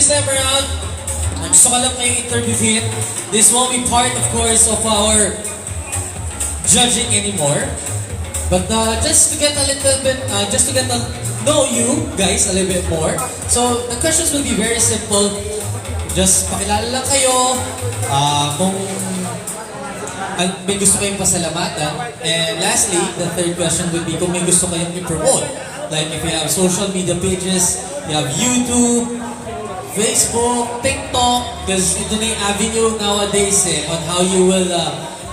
This time around, gusto ko lang kayong interviewin. This won't be part, of course, of our judging anymore. But just to get a little bit, just to get to know you guys a little bit more. So the questions will be very simple. Just pakilala lang kayo, kung may gusto kayong pasalamatan. And lastly, the third question would be kung may gusto kayong i-promote. Like if you have social media pages, you have YouTube, Facebook, TikTok, because ito na yung avenue nowadays on how you will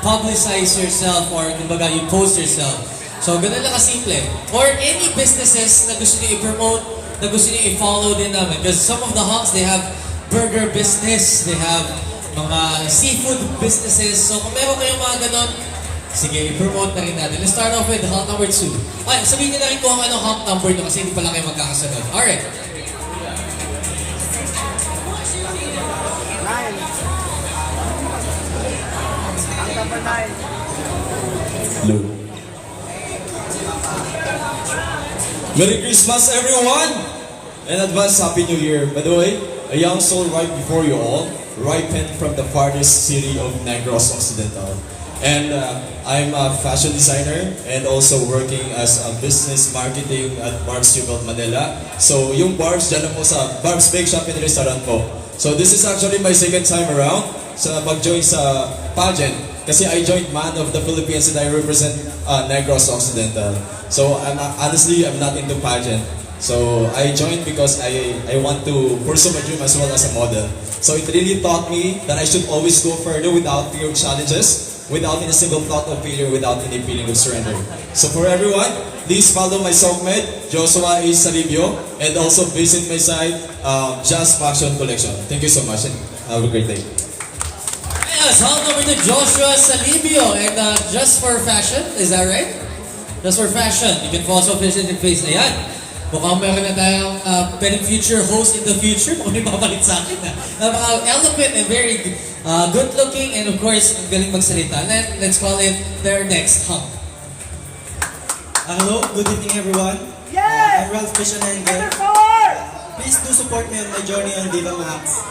publicize yourself or kumbaga you post yourself. So ganun lang kasimple. Or any businesses na gusto niyo i-promote, na gusto niyo i-follow din namin. Because some of the hunks, they have burger business, they have mga seafood businesses. So kung meron kayong mga ganon, sige, i-promote na rin natin. Let's start off with hump number 2. Ay, sabihin niyo na rin kung anong hump number nyo kasi hindi pala kayo magkakasunod. Alright. Hello. Merry Christmas, everyone! In advance, Happy New Year. By the way, a young soul right before you all, ripened from the farthest city of Negros Occidental. And I'm a fashion designer and also working as a business marketing at Barb's Jubel, Manila. So yung Barb's, dyan lang po sa Barb's Bake Shop and Restaurant po. So this is actually my second time around sa pag-join sa pageant. Kasi I joined Man of the Philippines and I represent Negros Occidental. So honestly, I'm not into pageant. So I joined because I want to pursue my dream as well as a model. So it really taught me that I should always go further without fear of challenges, without any single thought of failure, without any feeling of surrender. So for everyone, please follow my songmate, Joshua A. Salibio, and also visit my site, Just Fashion Collection. Thank you so much and have a great day. Yes, hump number 2, Joshua Salibio. And Just for Fashion, is that right? Just for Fashion. You can also visit your face. Ayan. Mukhang meron na tayong pwedeng future host in the future. Mukhang may mapalit sa akin na. Eloquent and very good looking and of course, ang galing magsalita. Let's call it their next hump. Hello, good evening everyone. Yes! I'm Ralph Christian Engel. Please do support me on my journey on Viva Max.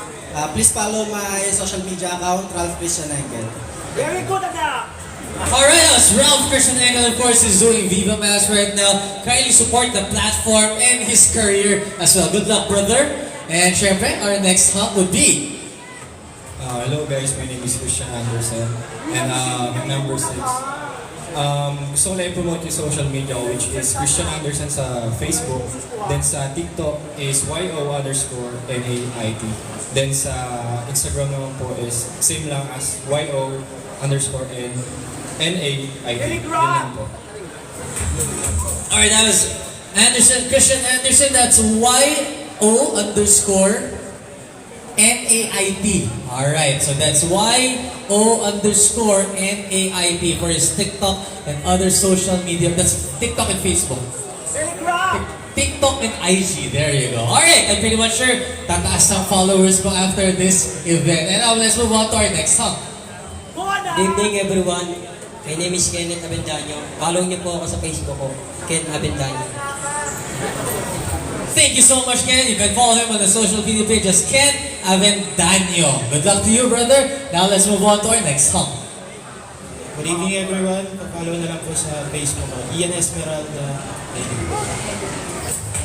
Please follow my social media account, Ralph Christian Engel. Very good, Anak! Alright, as Ralph Christian Engel, of course, is doing Viva Mass right now. Kindly support the platform and his career as well. Good luck, brother. And syempre, our next hump would be... Hello guys, my name is Christian Anderson and number 6. Gusto ko lang i-promote yung social media ko, which is Christian Anderson sa Facebook. Then sa TikTok is YO_NAIT. Then sa Instagram naman po is same lang as YO_NAIT. Yun lang po. Alright, that was Anderson, Christian Anderson. That's YO_NAIT. Alright, so that's YO_NAIT for his TikTok and other social media. That's TikTok and Facebook. TikTok and IG. There you go. Alright, I'm pretty much sure tataas ang followers mo after this event. And now let's move on to our next song. Good evening everyone. My name is Kenneth Avendaño. Follow niyo po ako sa Facebook ko, Ken Avendaño. Thank you so much, Ken. You can follow him on the social media page as Ken Avendaño. Good luck to you, brother. Now let's move on to our next song. Good evening everyone. Follow na lang po sa Facebook ko, Ian Esmeralda. Thank you.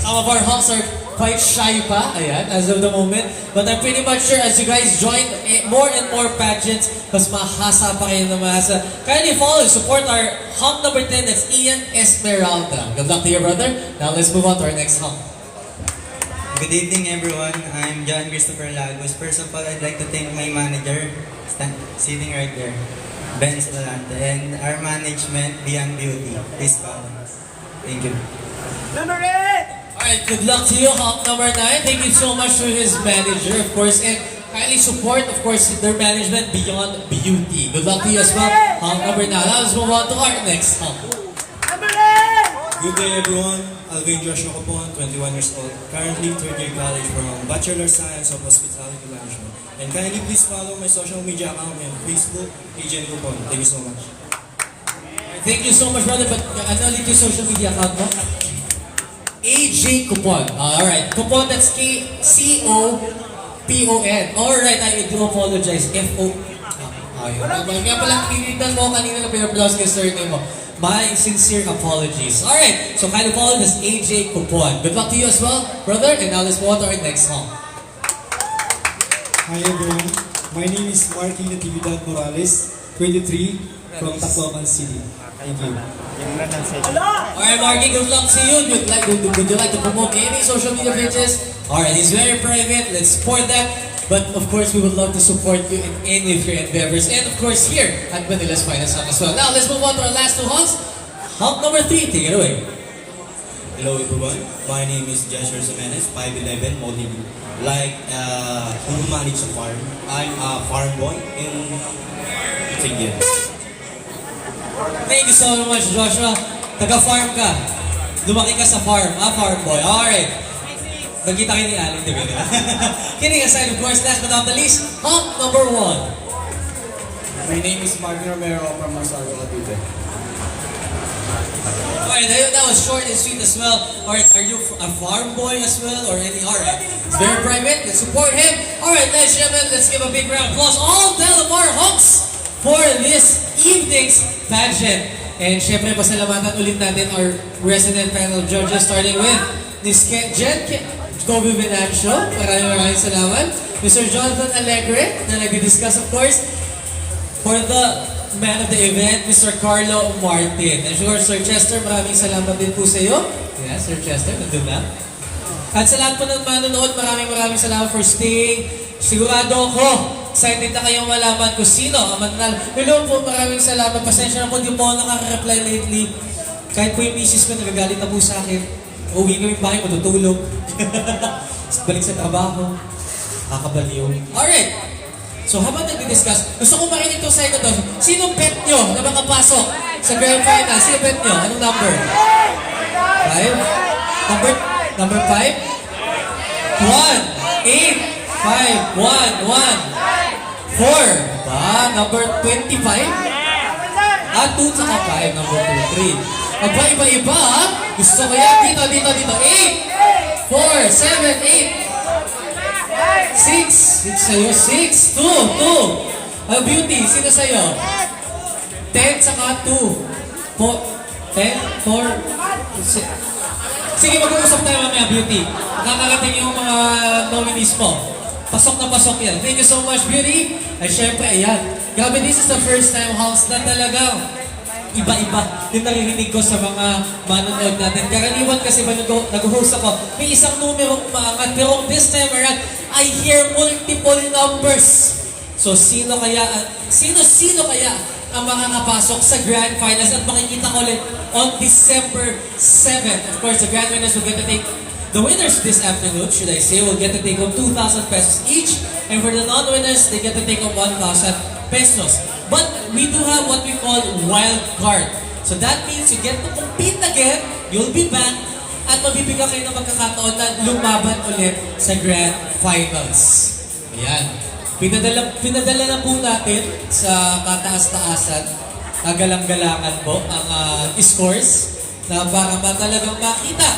Some of our hunks are quite shy pa, ayan, as of the moment. But I'm pretty much sure as you guys join more and more pageants, mas mahasa pa kayo na mahasa. Kindly follow, support our hump number 10, that's Ian Esmeralda. Good luck to you, brother. Now let's move on to our next hump. Good evening everyone, I'm John Christopher Lagos. First of all, I'd like to thank my manager, sitting right there, Ben Escalante, and our management, Beyond Beauty. Please follow us. Thank you. Number 8! Alright, good luck to you, hump number 9. Thank you so much to his manager, of course, and kindly support, of course, their management, Beyond Beauty. Good luck to you as well, hump number 9. Now let's move on to our next hump. Number 8! Good day everyone. Alvin Joshua Capon, 21 years old. Currently third year college from Bachelor Science of Hospitality Management. And kindly please follow my social media account and Facebook, Agent Capon. Thank you so much. Thank you so much, brother. But ano ulit yung social media account mo? AJ Coupon. Alright. Coupon, that's P-O-N. Alright, I do apologize. F-O... Nga palang tinitan mo kanina na pinapronounce yung surname mo. My sincere apologies. Alright, so Kyle Paul, this AJ Kupon. Good luck to you as well, brother. And now let's move on to our next song. Hi everyone, my name is Marky Natividad Morales, 23, from Tacloban City. Thank you. Alright, Marky, good luck to you. Would you like to promote any social media pages? Alright, it's very private. Let's support that. But of course, we would love to support you in any of your endeavors. And of course, here at Manila's Finest Hub as well. Now, let's move on to our last two honks. Honk number 3, take it away. Hello everyone, my name is Joshua Jimenez, 5'11", modeling. Like, who manage a farm. I'm a farm boy in Tigyan. Thank you so much, Joshua. Taga-farm ka. Lumaki ka sa farm, farm boy. Alright. Nagkita kayo ni Alan, di ba? Kidding aside, of course, last but not the least, honk number 1. My name is Marvin Romero from Rosario, Cavite. Alright, that was short and sweet as well. Alright, are you a farm boy as well or any? Alright, it's very private. Let's support him. Alright, ladies and gentlemen, let's give a big round of applause. All Delamar honks for this evening's pageant. And syempre, pasalamatan ulit natin our resident panel judges starting with Ms. Jen Kobe Venancio. Maraming salamat. Mr. Jonathan Alegre na nag-discuss of course for the man of the event, Mr. Carlo Martin. And sure, Sir Chester, maraming salamat din po sa iyo. Yeah, Sir Chester, nandun na. At sa lahat po ng manonood, maraming salamat for staying. Sigurado ako, excited na kayong malaman kung sino ang mananalo. Hello po, maraming salamat. Pasensya na po, di po ako nakaka-reply lately. Kahit po yung misis ko, nagagalit na po sa akin. Uwi kami bahay, matutulog. Balik sa trabaho. Kakabaliw. Alright. So habang nag-discuss, gusto ko marinig itong side na to. Sinong bet nyo na makapasok sa grand final? Sino bet nyo? Anong number? 5? Number 5? 1, 8, 5, 1, 1, 4. Ba? Number 25? 2 saka 5. Number 2, 3. Aba, iba-iba ha? Gusto ko yan. Dito. 8, 4, 7, 8. 6 sa'yo, 6, 2. Beauty, sino sa'yo? 10 saka 2. 10, 4, 6. Sige, mag-uusap tayo mamaya, Beauty. Nakakarating yung mga nominees mo. Pasok na pasok yan. Thank you so much, Beauty. Ay, syempre, ayan. Grabe, this is the first time house na talagang iba-iba yung naririnig ko sa mga manonood natin. Karaniwan kasi ba nag-host ako, may isang numero umaangat. Pero this time around, I hear multiple numbers. So sino kaya ang makakapasok sa Grand Finals at makikita ko ulit on December 7. Of course, the Grand Winners will get to take, the winners this afternoon, should I say, will get to take home 2,000 pesos each. And for the non-winners, they get to take home 1,000 pesos. But we do have what we call wild card. So that means you get to compete again, you'll be back, at mabibigyan kayo ng magkakataon na lumaban ulit sa Grand Finals. Ayan. Pinadala na po natin sa kataas-taasan, galang-galangan po ang scores na para ba talagang makita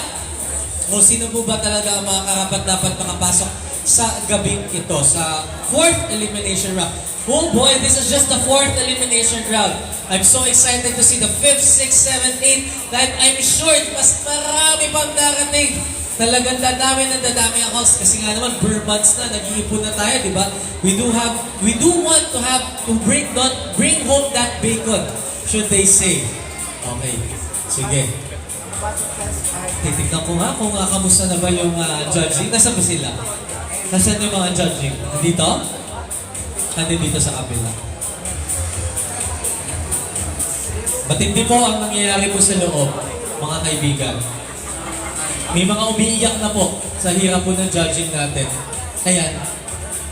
o sino po ba talaga ang mga karapat-dapat makapasok sa gabing ito, sa 4th elimination round. Oh boy, this is just the 4th elimination round. I'm so excited to see the 5th, 6th, 7th, 8th, that I'm sure mas marami pang darating. Talagang dadami ang host kasi nga naman per months na nag-iipon na tayo, di ba? We do want to bring home that bacon, should they say. Okay, sige. Titignan ko nga kung kamusta na ba yung judging. Nasaan ba sila? Nasaan yung mga judging? Dito? Nandito sa kabila. Matindi po ang nangyayari po sa loob, mga kaibigan. May mga umiiyak na po sa hirap po ng judging natin. Ayan.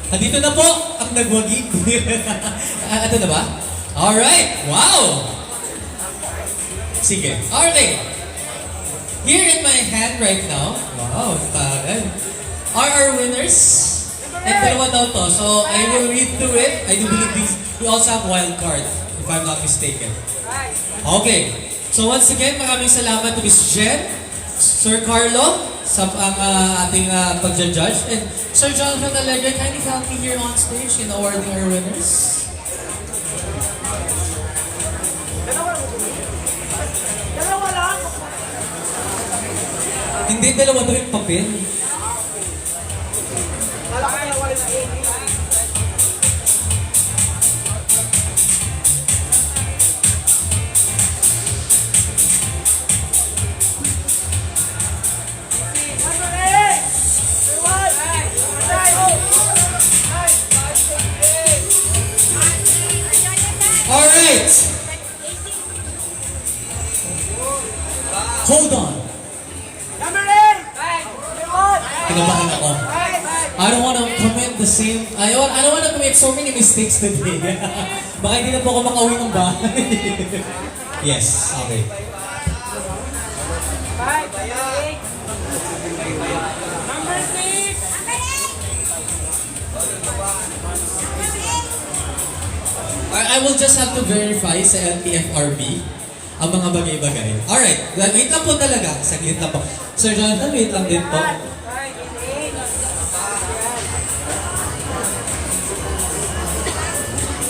Nandito na po ang nagwagi. Ito na ba? Alright! Wow! Sige. Alright. Here in my hand right now, wow, tagal, are our winners. And dalawa daw to. So, I will read through it. I do believe we also have wild card, if I'm not mistaken. Okay. So, once again, maraming salamat to Miss Jen, Sir Carlo, sa ang ating pagja-judge. And Sir Jonathan Alegre, kindly help me here on stage in awarding our winners. Dalawa lang. Hindi, dalawa daw yung papel. Kala ko dalawa rin na Alright! Hold on. Number 8! Kinabahan ako. I don't wanna commit the same... I don't wanna commit so many mistakes today. Baka hindi na po ako makauwi ng bahay. Yes, okay. Number 6! I will just have to verify sa LTFRB ang mga bagay-bagay. Alright, wait lang po talaga. Saglit lang po. Sir Jonathan, wait lang din po.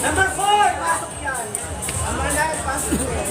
Number 4! Pasok yan. Number 9, pasok yan.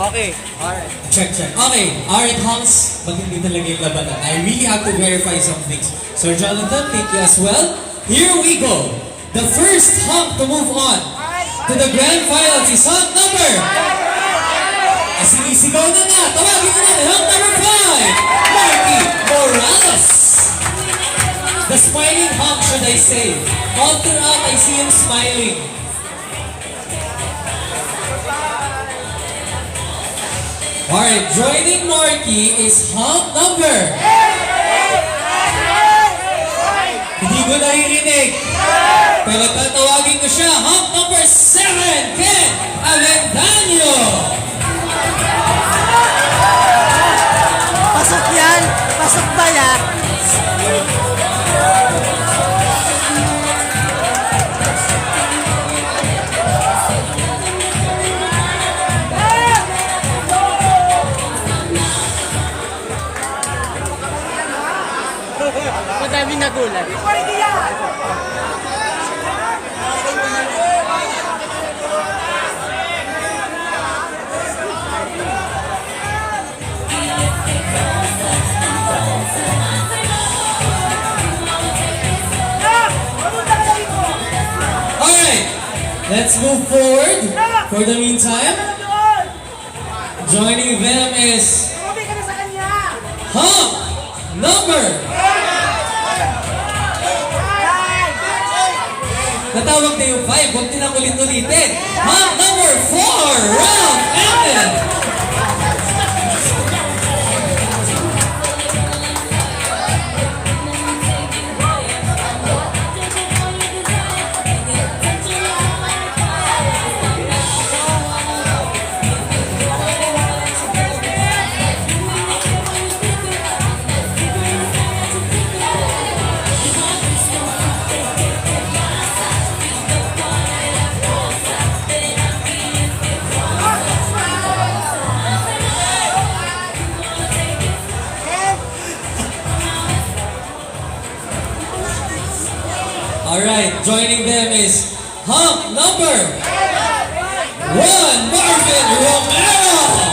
Okay, alright. Check. Okay, alright, Hans. Ba't hindi talaga yung labanan? I really have to verify some things. Sir Jonathan, thank you as well. Here we go. The first hump to move on to the grand finals is hump number... Sinisigaw na nga. Tawagin na natin. Hump number 5. Marky Morales. The smiling hump, should I say. All throughout, I see him smiling. Alright, joining Marky is hump number... Hindi ko naririnig. Pero tatawagin ko siya, hump number 7, Ken Avendaño. Pasok yan! Pasok ba yan? Madami nagulat. Pwede yan! Alright, let's move forward. For the meantime, joining them is Tumabi ka na sa kanya! hump number... Natawag na yung 5, huwag din ang ulit-ulitin. Hump number 4, round ended. Alright, joining them is hump number 1, Marvin Romero.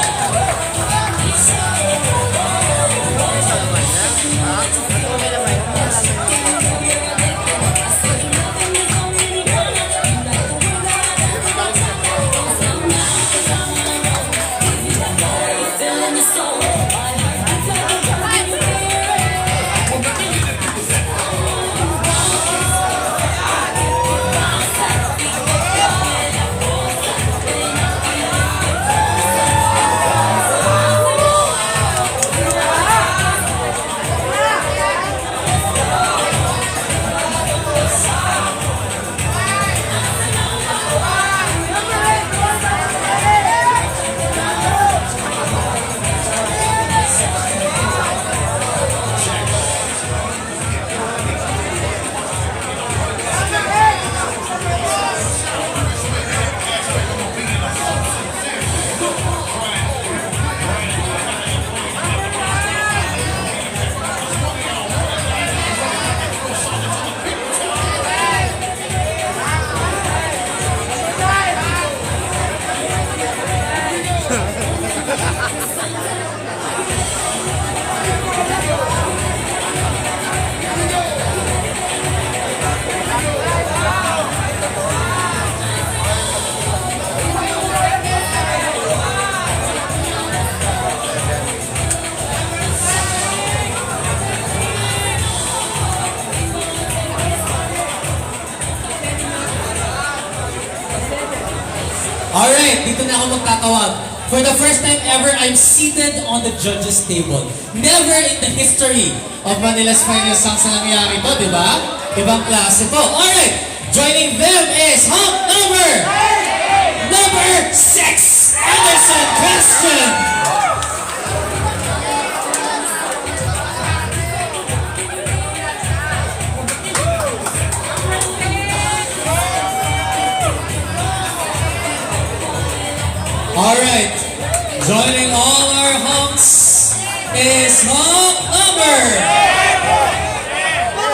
Alright, dito na ako magtatawag. For the first time ever, I'm seated on the judges table. Never in the history of Manila's Finest Songs na nangyari to, di ba? Ibang klase to. Alright, joining them is hump number 6, Anderson Question. Alright, joining all our humps is hump number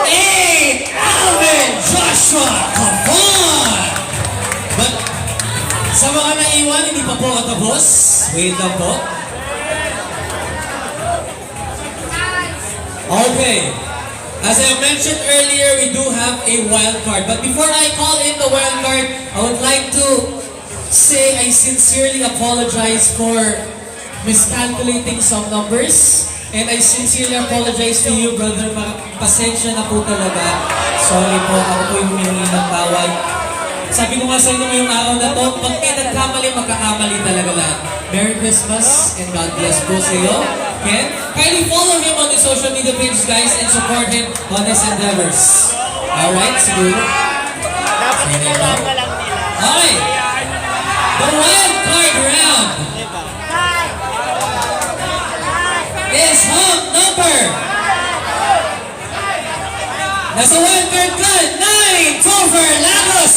8, Alvin Joshua Cavon. But sa mga naiwan, hindi pa po katapos. Wait lang po. Okay. As I mentioned earlier, we do have a wild card. But before I call in the wild card, I would like to say I sincerely apologize for miscalculating some numbers. And I sincerely apologize to you, brother. Pasensya na po talaga. Sorry po, ako po yung humingi ng tawad. Sabi ko nga sa inyo ngayong araw na to, pag may nagkamali, magkakamali talaga lahat. Merry Christmas and God bless po sa iyo. Ken, kindly follow him on the social media pages, guys, and support him on his endeavors. Alright, siguro. Sige po. Okay. The wild card round is hump number. Nasa wild card ka, 9, Topher Lagos.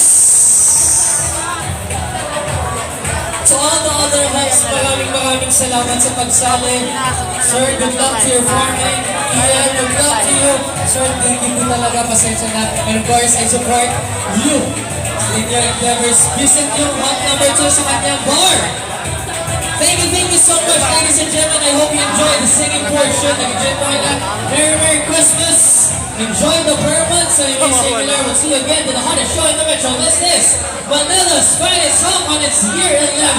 To all the other humps, maraming salamat sa pagsali. Sir, good luck to your farming. Ian, good luck to you. Sir, thank you po talaga, pasensya na. And of course, I support you in your endeavors. Visit yung hump number 2 sa kanyang bar. Thank you so much, ladies and gentlemen. I hope you enjoyed the singing portion. Nag-enjoy po kayo na. Merry Christmas. Enjoy the performance. And I'm Singular. We'll see you again to the hottest show in the metro. This is Manila's Finest Hump on its year 11.